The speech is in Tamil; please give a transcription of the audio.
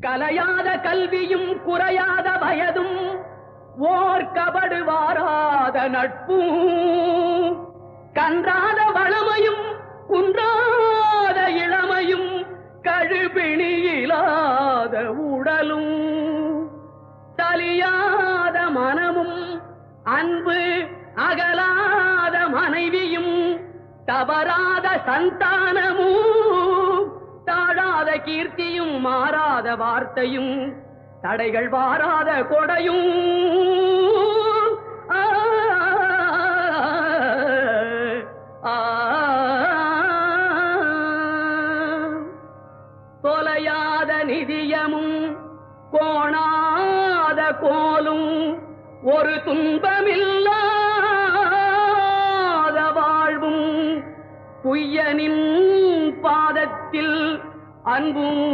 கலையாத கல்வியும் குறையாத வயதும் ஓர் கபடு வாராத நட்பும் கன்றாத வளமையும் குன்றாத இளமையும் கழுபிணியிலாத உடலும் தலியாத மனமும் அன்பு அகலாத மனைவியும் தவறாத சந்தானமும் தாழாத கீர்த்தியும் மாறாத வார்த்தையும் தடைகள் வாராத கொடையும் தொலையாத நிதியமும் கோணாத கோலும் ஒரு துன்பமில்லாத வாழ்வும் குய்யனின் பாதத்தில் அன்பும்